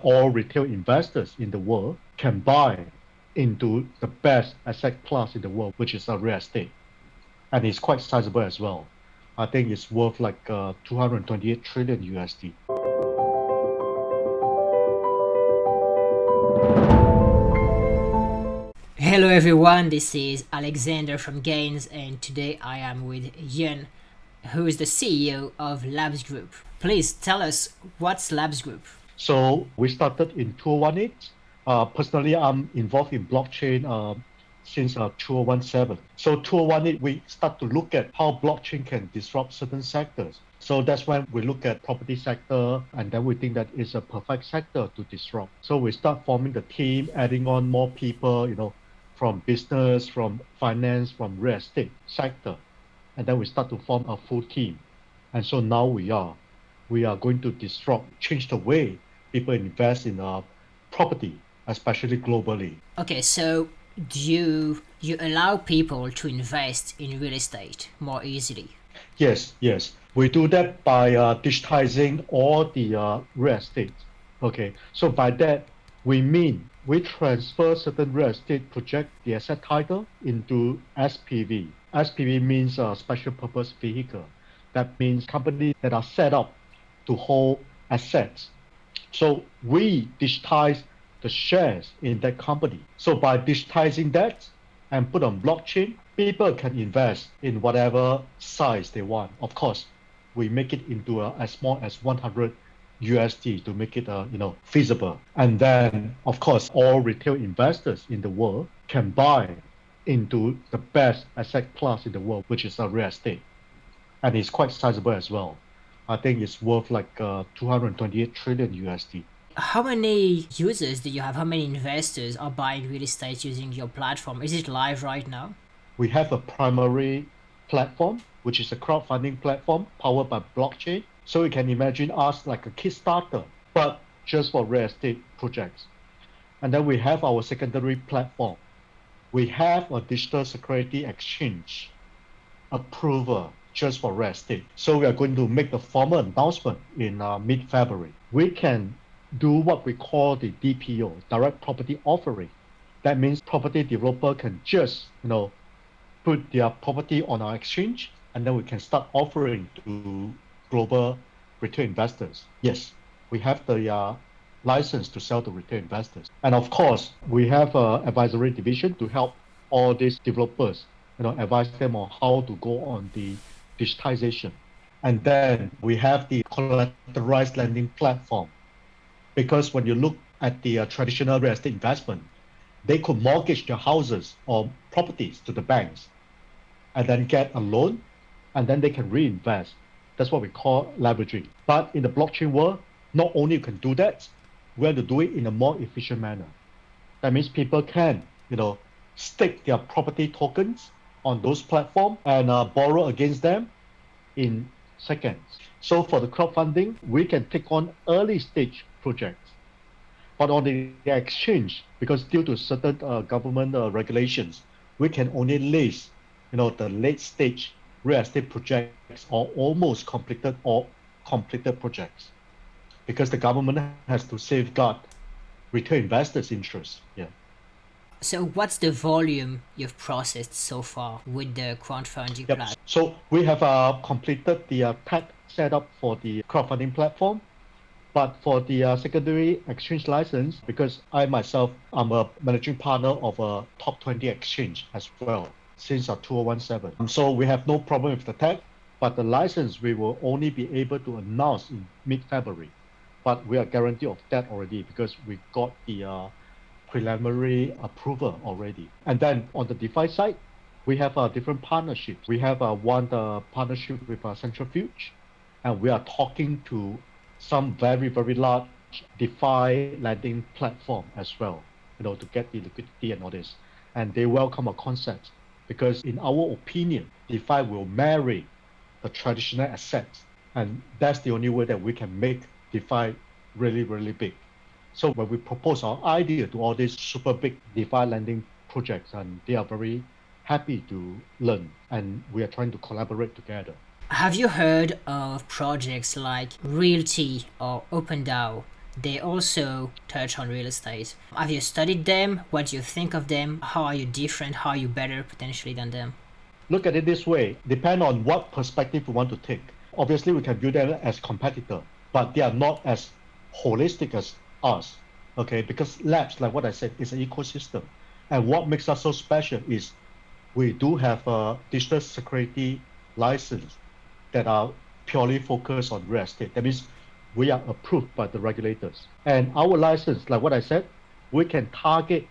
all retail investors in the world can buy into the best asset class in the world, which is real estate. And it's quite sizable as well. I think it's worth like 228 trillion USD. Hello everyone, this is Alexander from Gains, and today I am with Yuen, who is the CEO of Labs Group. Please tell us what's Labs Group. So we started in 2018. Personally, I'm involved in blockchain since 2017. So 2018, we start to look at how blockchain can disrupt certain sectors. So that's when we look at property sector, and then we think that it's a perfect sector to disrupt. So we start forming the team, adding on more people, from business, from finance, from real estate sector. And then we start to form a full team. And so now we are going to disrupt, change the way people invest in property, especially globally. Okay, so do you allow people to invest in real estate more easily? Yes. We do that by digitizing all the real estate. Okay, so by that, we mean we transfer certain real estate project, the asset title, into SPV. SPV means special purpose vehicle. That means companies that are set up to hold assets. So we digitize the shares in that company. So by digitizing that and put on blockchain, people can invest in whatever size they want. Of course, we make it into as small as 100 USD to make it feasible. And then, of course, all retail investors in the world can buy into the best asset class in the world, which is real estate. And it's quite sizable as well. I think it's worth like 228 trillion USD. How many users do you have? How many investors are buying real estate using your platform? Is it live right now? We have a primary platform, which is a crowdfunding platform powered by blockchain. So you can imagine us like a Kickstarter, but just for real estate projects. And then we have our secondary platform. We have a digital security exchange approval just for real estate. So we are going to make the formal announcement in mid-February. We can do what we call the DPO, direct property offering. That means property developer can just, put their property on our exchange, and then we can start offering to global retail investors. Yes, we have the license to sell to retail investors. And of course, we have an advisory division to help all these developers, advise them on how to go on the digitization. And then we have the collateralized lending platform. Because when you look at the traditional real estate investment, they could mortgage their houses or properties to the banks and then get a loan, and then they can reinvest. That's what we call leveraging. But in the blockchain world, not only you can do that, we have to do it in a more efficient manner. That means people can, stake their property tokens on those platforms and borrow against them in seconds. So for the crowdfunding, we can take on early stage projects. But on the exchange, because due to certain government regulations, we can only list, the late stage real estate projects or almost completed or completed projects, because the government has to safeguard retail investors' interests. Yeah. So what's the volume you've processed so far with the crowdfunding Yep. platform? So we have completed the tech setup for the crowdfunding platform. But for the secondary exchange license, because I myself am a managing partner of a top 20 exchange as well since 2017. So we have no problem with the tech, but the license we will only be able to announce in mid-February. But we are guaranteed of that already because we got the preliminary approval already. And then on the DeFi side, we have different partnerships. We have one partnership with Centrifuge, and we are talking to some very, very large DeFi lending platform as well, to get the liquidity and all this. And they welcome our concept because in our opinion, DeFi will marry the traditional assets. And that's the only way that we can make DeFi really, really big. So when we propose our idea to all these super big DeFi lending projects, and they are very happy to learn, and we are trying to collaborate together. Have you heard of projects like Realty or OpenDAO they also touch on real estate. Have you studied them? What do you think of them? How are you different? How are you better potentially than them? Look at it this way, depend on what perspective we want to take. Obviously, we can view them as competitor, but they are not as holistic as us, okay? Because labs, like what I said, is an ecosystem. And what makes us so special is we do have a digital security license that are purely focused on real estate. That means we are approved by the regulators. And our license, like what I said, we can target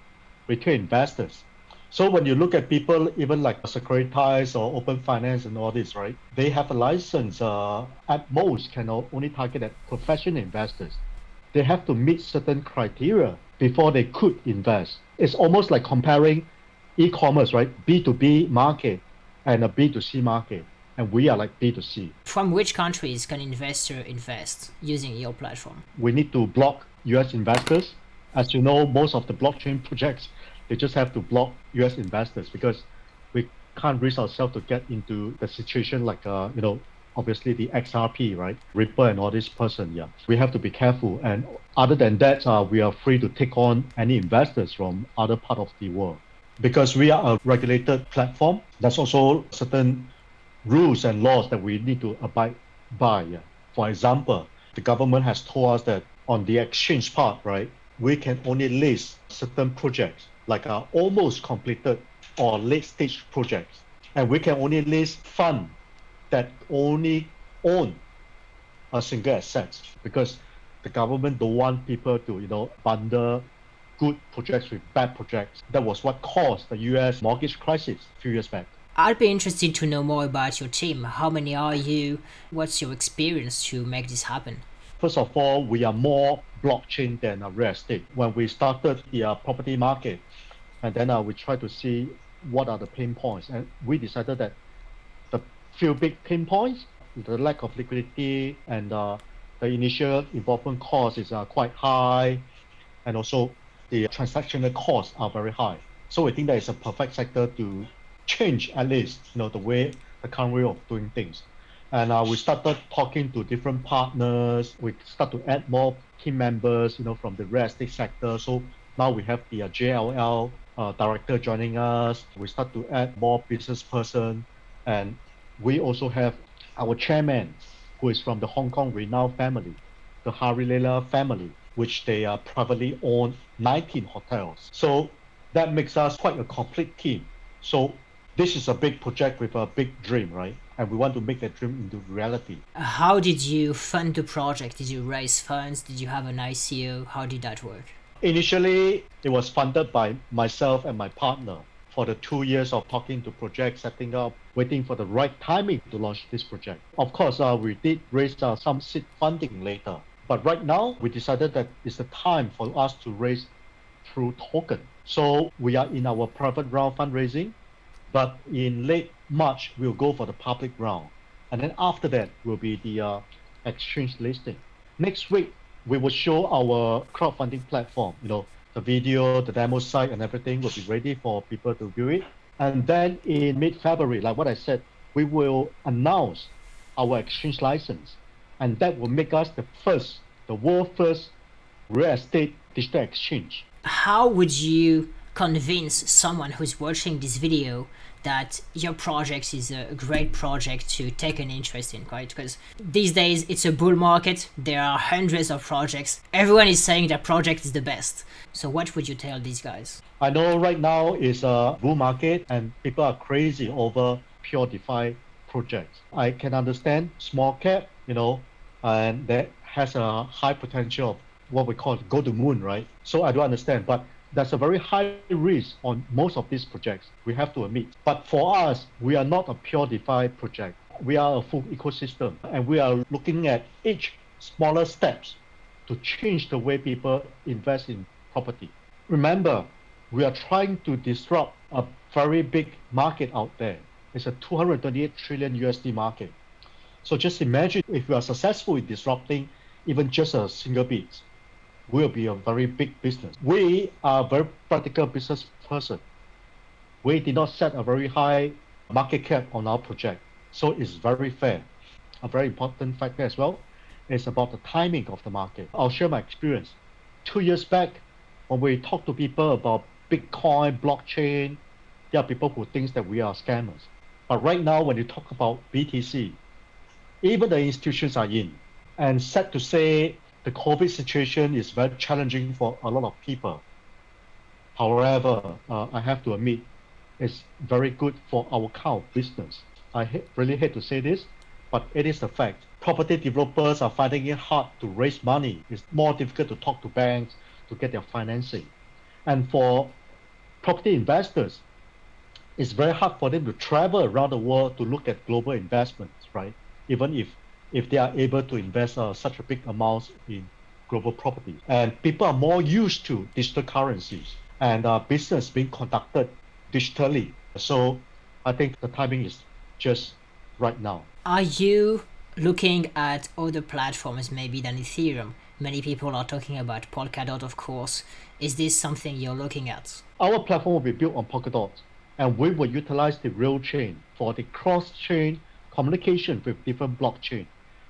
retail investors. So when you look at people, even like Securitize or Open Finance and all this, right? They have a license, at most can only target at professional investors. They have to meet certain criteria before they could invest. It's almost like comparing e-commerce, right? B2B market and a B2C market. And we are like B2C. From which countries can investor invest using your platform? We need to block US investors. As you know, most of the blockchain projects, they just have to block US investors because we can't risk ourselves to get into the situation like, obviously the XRP, right? Ripple and all this person, yeah. We have to be careful. And other than that, we are free to take on any investors from other part of the world. Because we are a regulated platform, there's also certain rules and laws that we need to abide by. Yeah. For example, the government has told us that on the exchange part, right, we can only list certain projects like almost completed or late stage projects. And we can only list fund that only own a single asset because the government don't want people to, bundle good projects with bad projects. That was what caused the US mortgage crisis a few years back. I'd be interested to know more about your team. How many are you? What's your experience to make this happen? First of all, we are more blockchain than a real estate. When we started the property market, and then we tried to see what are the pain points, and we decided that the few big pain points, the lack of liquidity and the initial involvement cost is quite high, and also the transactional costs are very high. So we think that is a perfect sector to change at least, the way, the current way of doing things. And we started talking to different partners. We start to add more team members, from the real estate sector. So now we have the JLL director joining us. We start to add more business person. And we also have our chairman, who is from the Hong Kong renowned family, the Harilela family, which they privately own 19 hotels. So that makes us quite a complete team. So this is a big project with a big dream, right? And we want to make that dream into reality. How did you fund the project? Did you raise funds? Did you have an ICO? How did that work? Initially, it was funded by myself and my partner for the 2 years of talking to projects, setting up, waiting for the right timing to launch this project. Of course, we did raise some seed funding later. But right now, we decided that it's the time for us to raise through token. So we are in our private round fundraising. But in late March, we'll go for the public round. And then after that will be the exchange listing. Next week, we will show our crowdfunding platform, the video, the demo site and everything will be ready for people to view it. And then in mid-February, like what I said, we will announce our exchange license. And that will make us the world first real estate digital exchange. How would you convince someone who's watching this video that your project is a great project to take an interest in, right? Because these days it's a bull market, there are hundreds of projects, everyone is saying that project is the best. So what would you tell these guys? I know right now is a bull market and people are crazy over pure DeFi projects. I can understand small cap, and that has a high potential of what we call go to moon, right? So I do understand, but there's a very high risk on most of these projects, we have to admit. But for us, we are not a pure DeFi project. We are a full ecosystem, and we are looking at each smaller steps to change the way people invest in property. Remember, we are trying to disrupt a very big market out there. It's a 228 trillion USD market. So just imagine if we are successful in disrupting even just a single bit, will be a very big business. We are a very practical business person. We did not set a very high market cap on our project. So it's very fair. A very important factor as well. It's about the timing of the market. I'll share my experience. 2 years back, when we talk to people about Bitcoin, blockchain, there are people who think that we are scammers. But right now, when you talk about BTC, even the institutions are in. And sad to say, the COVID situation is very challenging for a lot of people. However, I have to admit, it's very good for our kind of business. I really hate to say this, but it is a fact. Property developers are finding it hard to raise money. It's more difficult to talk to banks to get their financing. And for property investors, it's very hard for them to travel around the world to look at global investments, right? Even if they are able to invest such a big amounts in global property. And people are more used to digital currencies and business being conducted digitally. So I think the timing is just right now. Are you looking at other platforms maybe than Ethereum? Many people are talking about Polkadot, of course. Is this something you're looking at? Our platform will be built on Polkadot, and we will utilize the RioChain for the cross-chain communication with different blockchain.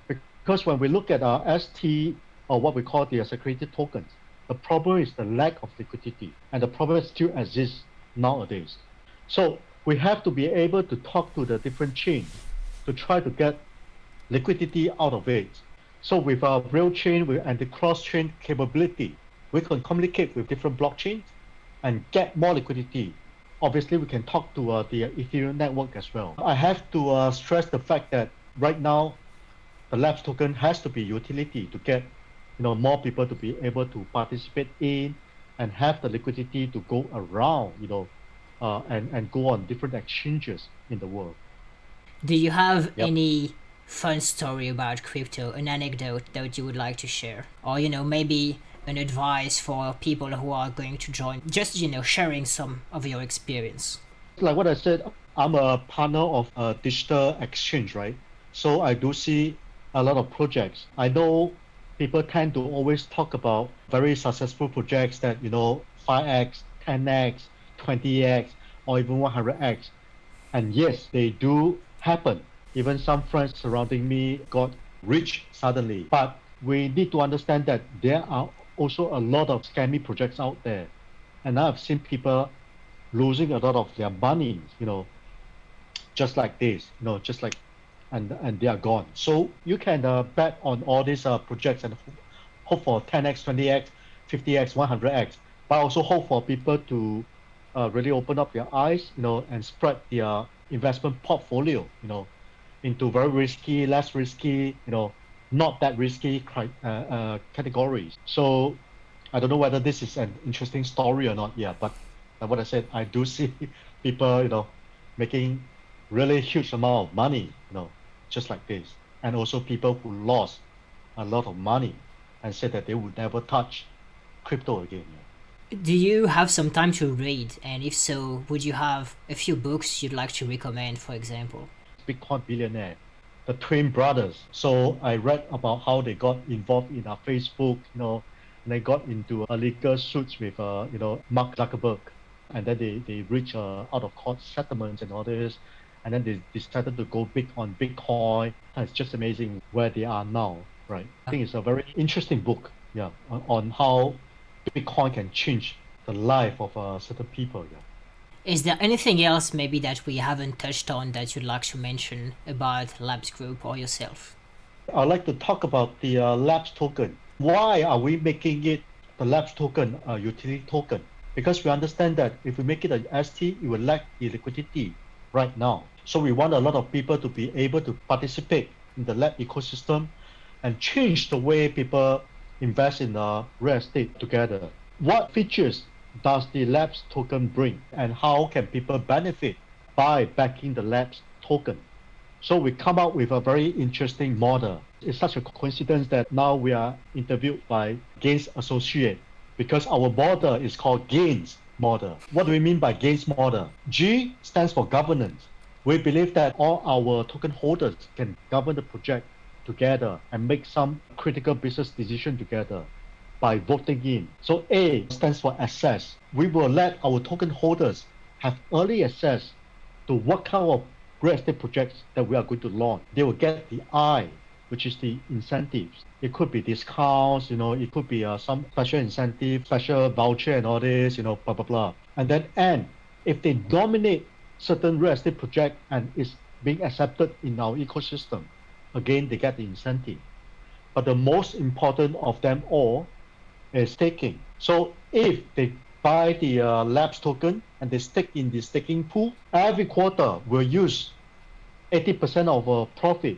Because when we look at our ST, or what we call the security tokens, the problem is the lack of liquidity, and the problem still exists nowadays. So we have to be able to talk to the different chains to try to get liquidity out of it. So with our RioChain and the cross-chain capability, we can communicate with different blockchains and get more liquidity. Obviously, we can talk to the Ethereum network as well. I have to stress the fact that right now, the Labs token has to be utility to get more people to be able to participate in and have the liquidity to go around, and go on different exchanges in the world. Do you have any fun story about crypto, an anecdote that you would like to share? Or, maybe an advice for people who are going to join, just, sharing some of your experience. Like what I said, I'm a partner of a digital exchange, right? So I do see a lot of projects. I know people tend to always talk about very successful projects that, 5x, 10x, 20x, or even 100x. And yes, they do happen. Even some friends surrounding me got rich suddenly. But we need to understand that there are also a lot of scammy projects out there. And I've seen people losing a lot of their money, just like this, and they are gone. So you can bet on all these projects and hope for 10x, 20x, 50x, 100x, but also hope for people to really open up their eyes, and spread their investment portfolio, into very risky, less risky, not that risky categories. So I don't know whether this is an interesting story or not. Yeah, but like what I said, I do see people, making really huge amount of money, just like this, and also people who lost a lot of money and said that they would never touch crypto again. Yeah. Do you have some time to read? And if so, would you have a few books you'd like to recommend, for example? Bitcoin billionaire, the twin brothers. So I read about how they got involved in Facebook, and they got into a legal suits with, Mark Zuckerberg, and then they reached out of court settlements and all this, and then they decided to go big on Bitcoin. And it's just amazing where they are now, right? I think it's a very interesting book, yeah, on how Bitcoin can change the life of certain people. Yeah. Is there anything else maybe that we haven't touched on that you'd like to mention about Labs Group or yourself? I'd like to talk about the Labs token. Why are we making it the Labs token a utility token? Because we understand that if we make it an ST, it will lack the liquidity right now. So we want a lot of people to be able to participate in the lab ecosystem and change the way people invest in real estate together. What features does the Labs token bring, and how can people benefit by backing the Labs token? So we come up with a very interesting model. It's such a coincidence that now we are interviewed by Gains Associate, because our model is called Gains model. What do we mean by Gains model? G stands for governance. We believe that all our token holders can govern the project together and make some critical business decision together by voting in. So A stands for access. We will let our token holders have early access to what kind of real estate projects that we are going to launch. They will get the eye which is the incentives. It could be discounts, it could be some special incentive, special voucher and all this, blah, blah, blah. And if they dominate certain real estate project and is being accepted in our ecosystem, again, they get the incentive. But the most important of them all is staking. So if they buy the labs token and they stake in the staking pool, every quarter we'll use 80% of our profit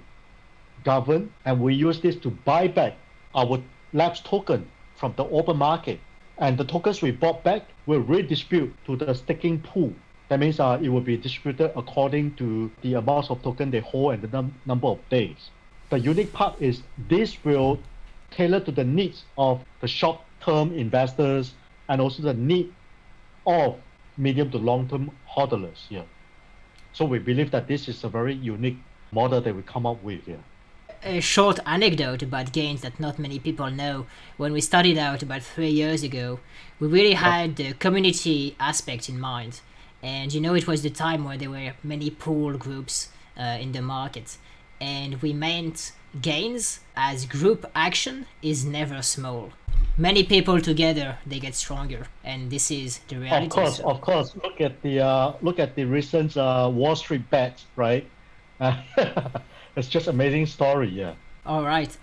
govern, and we use this to buy back our labs token from the open market. And the tokens we bought back will redistribute to the staking pool. That means it will be distributed according to the amounts of token they hold and the number of days. The unique part is this will tailor to the needs of the short-term investors and also the need of medium to long-term hodlers here. So we believe that this is a very unique model that we come up with here. A short anecdote about gains that not many people know. When we started out about 3 years ago, we really had the community aspect in mind. And it was the time where there were many pool groups in the market. And we meant gains as group action is never small. Many people together, they get stronger, and this is the reality. Of course. Look at the recent Wall Street bet, right? It's just amazing story, yeah. All right.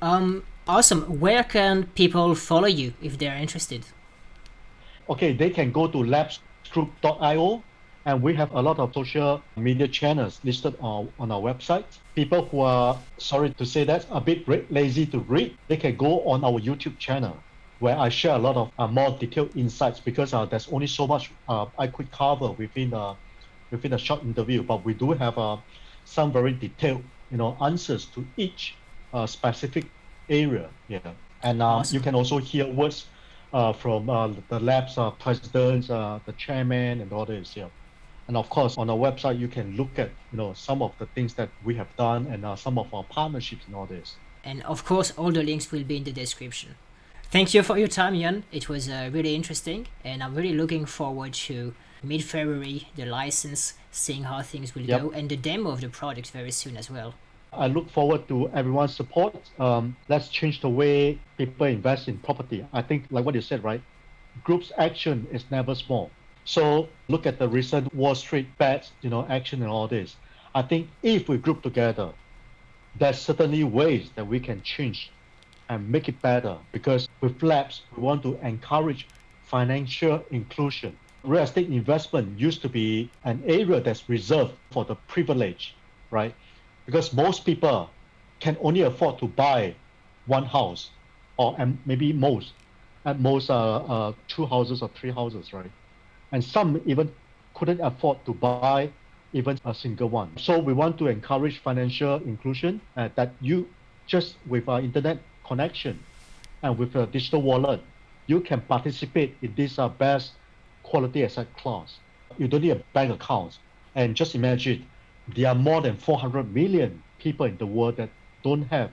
Awesome. Where can people follow you if they're interested? Okay, they can go to labsgroup.io, and we have a lot of social media channels listed on our website. People who are, sorry to say that, a bit lazy to read, they can go on our YouTube channel, where I share a lot of more detailed insights, because there's only so much I could cover within a short interview. But we do have some very detailed, answers to each specific area. Yeah, and Awesome. You can also hear words from the labs presidents, the chairman, and all this. Yeah, and of course on our website you can look at some of the things that we have done and some of our partnerships and all this. And of course, all the links will be in the description. Thank you for your time, Yuen. It was really interesting, and I'm really looking forward to mid-February, the license, seeing how things will go, and the demo of the product very soon as well. I look forward to everyone's support. Let's change the way people invest in property. I think, like what you said, right? Group's action is never small. So look at the recent Wall Street bets, action and all this. I think if we group together, there's certainly ways that we can change and make it better, because with labs, we want to encourage financial inclusion. Real estate investment used to be an area that's reserved for the privileged, right? Because most people can only afford to buy one house, or maybe at most 2 houses or 3 houses, right? And some even couldn't afford to buy even a single one. So we want to encourage financial inclusion, that you just with our internet connection and with a digital wallet, you can participate in this best quality asset class. You don't need a bank account. And just imagine, there are more than 400 million people in the world that don't have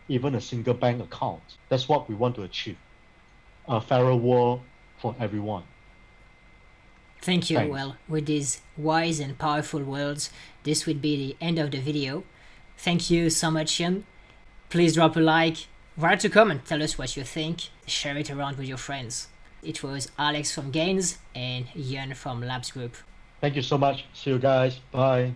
even a single bank account. That's what we want to achieve. A fairer world for everyone. Thank you. Thanks. Well, with these wise and powerful words, this would be the end of the video. Thank you so much, Yuen. Please drop a like, write a comment, tell us what you think, share it around with your friends. It was Alex from Gains and Yuen from Labs Group. Thank you so much. See you guys. Bye.